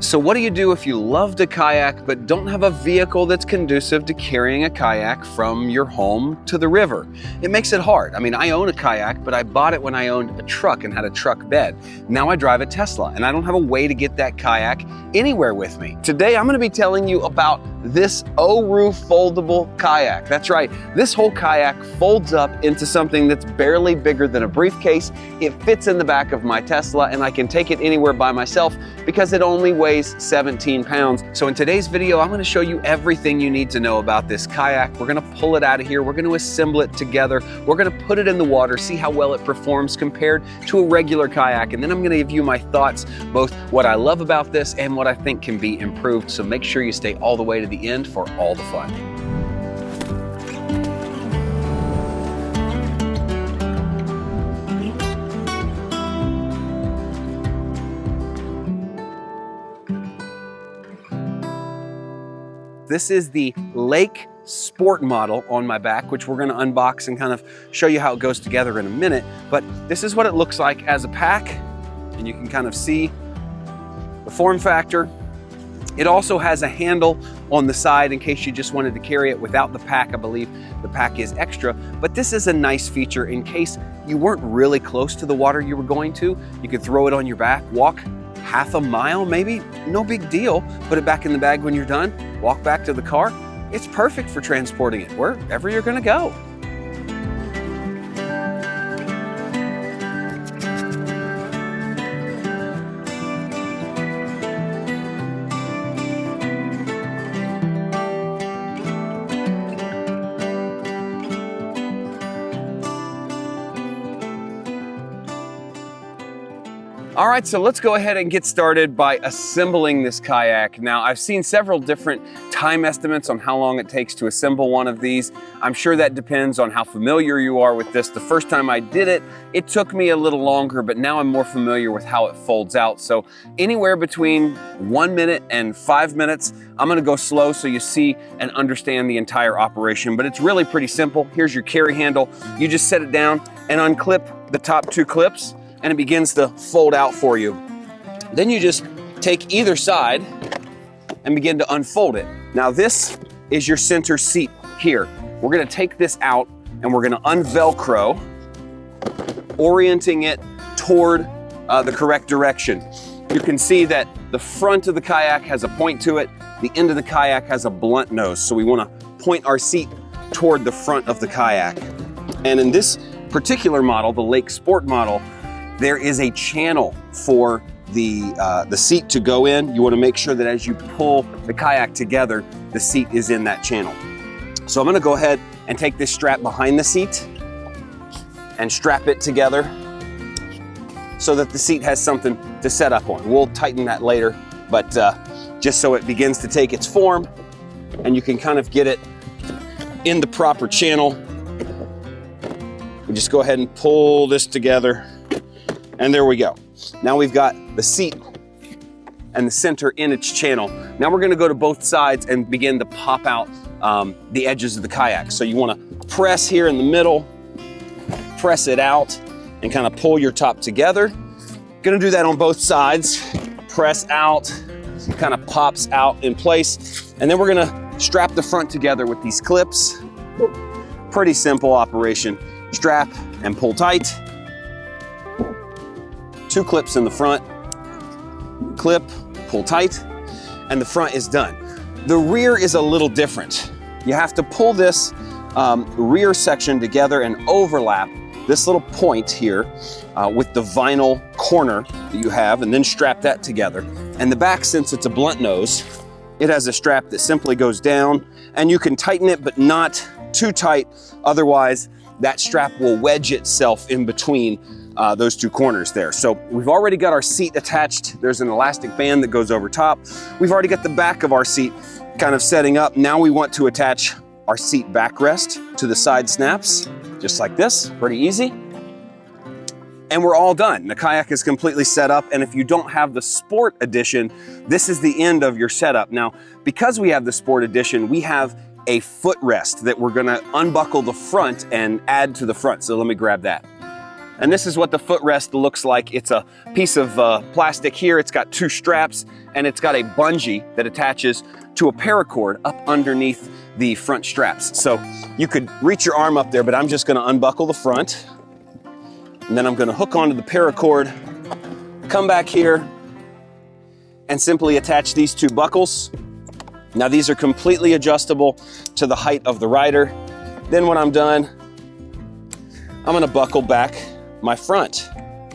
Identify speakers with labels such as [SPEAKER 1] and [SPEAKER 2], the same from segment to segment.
[SPEAKER 1] So what do you do if you love to kayak but don't have a vehicle that's conducive to carrying a kayak from your home to the river? It makes it hard. I mean, I own a kayak, but I bought it when I owned a truck and had a truck bed. Now I drive a Tesla and I don't have a way to get that kayak anywhere with me. Today I'm going to be telling you about this Oru Foldable Kayak. That's right, this whole kayak folds up into something that's barely bigger than a briefcase. It fits in the back of my Tesla and I can take it anywhere by myself because it only weighs 17 pounds. So in today's video, I'm going to show you everything you need to know about this kayak. We're going to pull it out of here. We're going to assemble it together. We're going to put it in the water, see how well it performs compared to a regular kayak. And then I'm going to give you my thoughts, both what I love about this and what I think can be improved. So make sure you stay all the way to the end for all the fun. This is the Lake Sport model on my back, which we're going to unbox and kind of show you how it goes together in a minute. But this is what it looks like as a pack, and you can kind of see the form factor. It also has a handle on the side in case you just wanted to carry it without the pack. I believe the pack is extra, but this is a nice feature in case you weren't really close to the water you were going to. You could throw it on your back, walk half a mile maybe, no big deal. Put it back in the bag when you're done, walk back to the car. It's perfect for transporting it wherever you're gonna go. All right, so let's go ahead and get started by assembling this kayak. Now, I've seen several different time estimates on how long it takes to assemble one of these. I'm sure that depends on how familiar you are with this. The first time I did it, it took me a little longer, but now I'm more familiar with how it folds out. So anywhere between 1 minute and 5 minutes, I'm gonna go slow so you see and understand the entire operation, but it's really pretty simple. Here's your carry handle. You just set it down and unclip the top 2 clips, and it begins to fold out for you. Then you just take either side and begin to unfold it. Now this is your center seat here. We're gonna take this out and we're gonna unvelcro, orienting it toward the correct direction. You can see that the front of the kayak has a point to it. The end of the kayak has a blunt nose. So we wanna point our seat toward the front of the kayak. And in this particular model, the Lake Sport model, there is a channel for the seat to go in. You want to make sure that as you pull the kayak together, the seat is in that channel. So I'm going to go ahead and take this strap behind the seat and strap it together so that the seat has something to set up on. We'll tighten that later, but just so it begins to take its form and you can kind of get it in the proper channel. We just go ahead and pull this together. And there we go. Now we've got the seat and the center in its channel. Now we're gonna go to both sides and begin to pop out the edges of the kayak. So you wanna press here in the middle, press it out, and kind of pull your top together. Gonna do that on both sides. Press out, kind of pops out in place. And then we're gonna strap the front together with these clips. Pretty simple operation. Strap and pull tight. 2 clips in the front, clip, pull tight, and the front is done. The rear is a little different. You have to pull this rear section together and overlap this little point here with the vinyl corner that you have, and then strap that together. And the back, since it's a blunt nose, it has a strap that simply goes down, and you can tighten it, but not too tight. Otherwise, that strap will wedge itself in between those 2 corners there. So we've already got our seat attached. There's an elastic band that goes over top. We've already got the back of our seat kind of setting up. Now we want to attach our seat backrest to the side snaps, just like this, pretty easy. And we're all done. The kayak is completely set up. And if you don't have the Sport Edition, this is the end of your setup. Now, because we have the Sport Edition, we have a footrest that we're gonna unbuckle the front and add to the front. So let me grab that. And this is what the footrest looks like. It's a piece of plastic here. It's got 2 straps, and it's got a bungee that attaches to a paracord up underneath the front straps. So you could reach your arm up there, but I'm just gonna unbuckle the front, and then I'm gonna hook onto the paracord, come back here, and simply attach these 2 buckles. Now these are completely adjustable to the height of the rider. Then when I'm done, I'm gonna buckle back my front.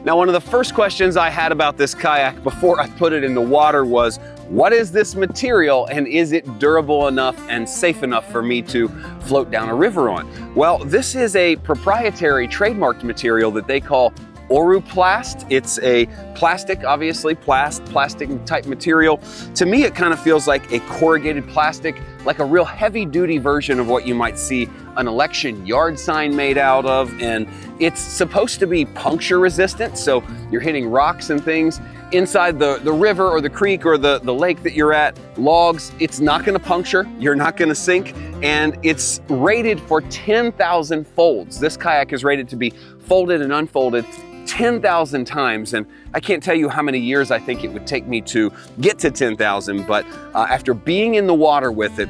[SPEAKER 1] Now, one of the first questions I had about this kayak before I put it in the water was, what is this material and is it durable enough and safe enough for me to float down a river on? Well, this is a proprietary trademarked material that they call Oru Plast. It's a plastic, obviously, plastic type material. To me, it kind of feels like a corrugated plastic, like a real heavy duty version of what you might see an election yard sign made out of. And it's supposed to be puncture resistant. So you're hitting rocks and things inside the river or the creek or the lake that you're at, logs, it's not gonna puncture, you're not gonna sink, and it's rated for 10,000 folds. This kayak is rated to be folded and unfolded 10,000 times, and I can't tell you how many years I think it would take me to get to 10,000, but after being in the water with it,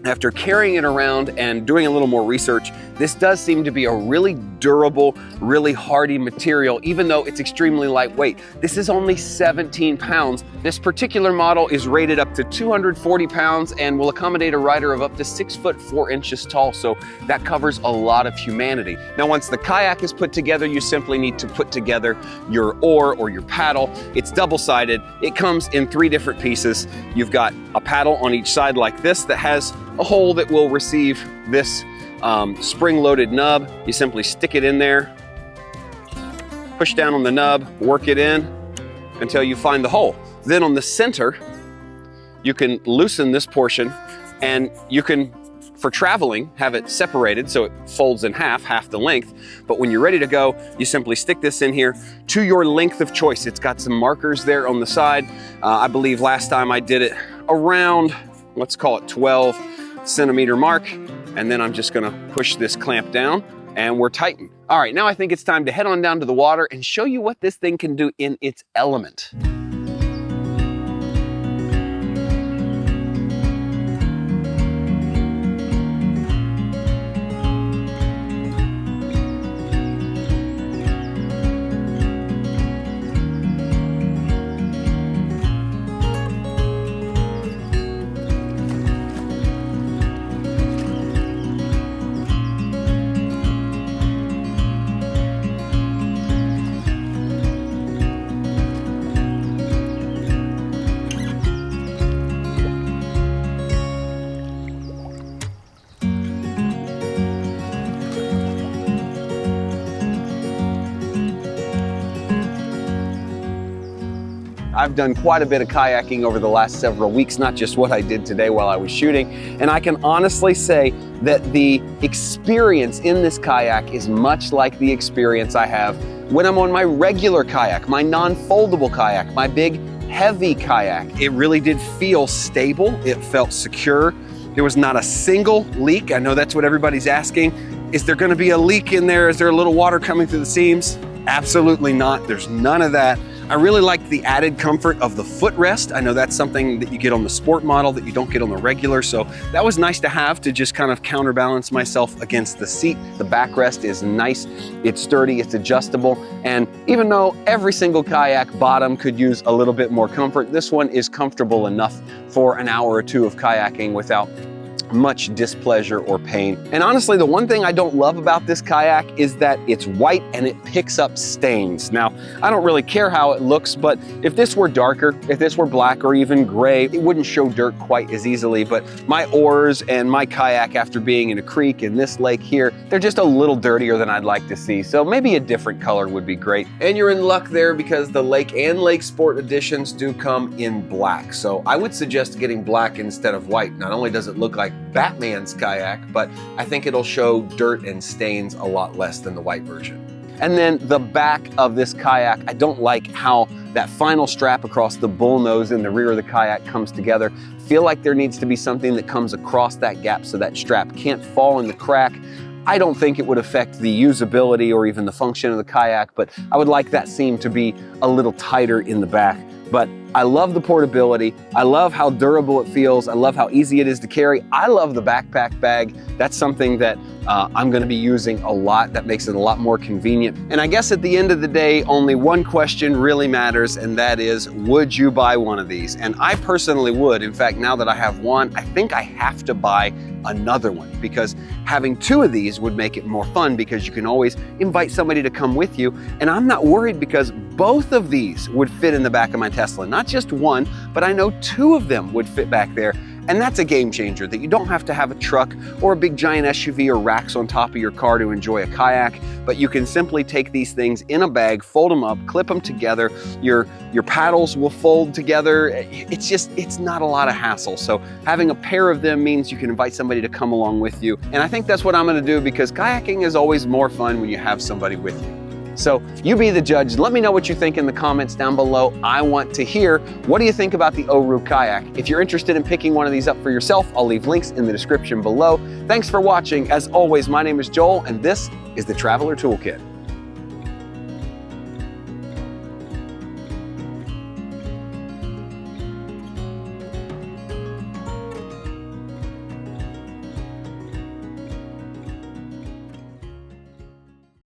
[SPEAKER 1] after carrying it around and doing a little more research, this does seem to be a really durable, really hardy material, even though it's extremely lightweight. This is only 17 pounds. This particular model is rated up to 240 pounds and will accommodate a rider of up to 6 foot 4 inches tall, so that covers a lot of humanity. Now, once the kayak is put together, you simply need to put together your oar or your paddle. It's double-sided. It comes in 3 different pieces. You've got a paddle on each side like this that has a hole that will receive this spring-loaded nub. You simply stick it in there, push down on the nub, work it in until you find the hole. Then on the center, you can loosen this portion, and you can, for traveling, have it separated so it folds in half the length. But when you're ready to go, you simply stick this in here to your length of choice. It's got some markers there on the side. I believe last time I did it around, let's call it 12 centimeter mark, and then I'm just gonna push this clamp down and we're tightened. All right, now I think it's time to head on down to the water and show you what this thing can do in its element. I've done quite a bit of kayaking over the last several weeks, not just what I did today while I was shooting. And I can honestly say that the experience in this kayak is much like the experience I have when I'm on my regular kayak, my non-foldable kayak, my big heavy kayak. It really did feel stable. It felt secure. There was not a single leak. I know that's what everybody's asking. Is there gonna be a leak in there? Is there a little water coming through the seams? Absolutely not. There's none of that. I really like the added comfort of the footrest. I know that's something that you get on the sport model that you don't get on the regular, so that was nice to have to just kind of counterbalance myself against the seat. The backrest is nice, it's sturdy, it's adjustable, and even though every single kayak bottom could use a little bit more comfort, this one is comfortable enough for an hour or 2 of kayaking without much displeasure or pain. And honestly, the one thing I don't love about this kayak is that it's white and it picks up stains. Now, I don't really care how it looks, but if this were darker, if this were black or even gray, it wouldn't show dirt quite as easily. But my oars and my kayak, after being in a creek in this lake here, they're just a little dirtier than I'd like to see. So maybe a different color would be great. And you're in luck there because the Lake and Lake Sport editions do come in black. So I would suggest getting black instead of white. Not only does it look like Batman's kayak, but I think it'll show dirt and stains a lot less than the white version. And then the back of this kayak, I don't like how that final strap across the bull nose in the rear of the kayak comes together. Feel like there needs to be something that comes across that gap so that strap can't fall in the crack. I don't think it would affect the usability or even the function of the kayak, but I would like that seam to be a little tighter in the back. But I love the portability. I love how durable it feels. I love how easy it is to carry. I love the backpack bag. That's something that I'm gonna be using a lot. That makes it a lot more convenient. And I guess at the end of the day, only one question really matters, and that is, would you buy one of these? And I personally would. In fact, now that I have one, I think I have to buy another one, because having two of these would make it more fun, because you can always invite somebody to come with you. And I'm not worried, because both of these would fit in the back of my Tesla. Not just one, but I know two of them would fit back there. And that's a game changer, that you don't have to have a truck or a big giant SUV or racks on top of your car to enjoy a kayak, but you can simply take these things in a bag, fold them up, clip them together. Your paddles will fold together. It's not a lot of hassle. So having a pair of them means you can invite somebody to come along with you. And I think that's what I'm gonna do, because kayaking is always more fun when you have somebody with you. So you be the judge. Let me know what you think in the comments down below. I want to hear, what do you think about the Oru Kayak? If you're interested in picking one of these up for yourself, I'll leave links in the description below. Thanks for watching. As always, my name is Joel, and this is the Traveler Toolkit.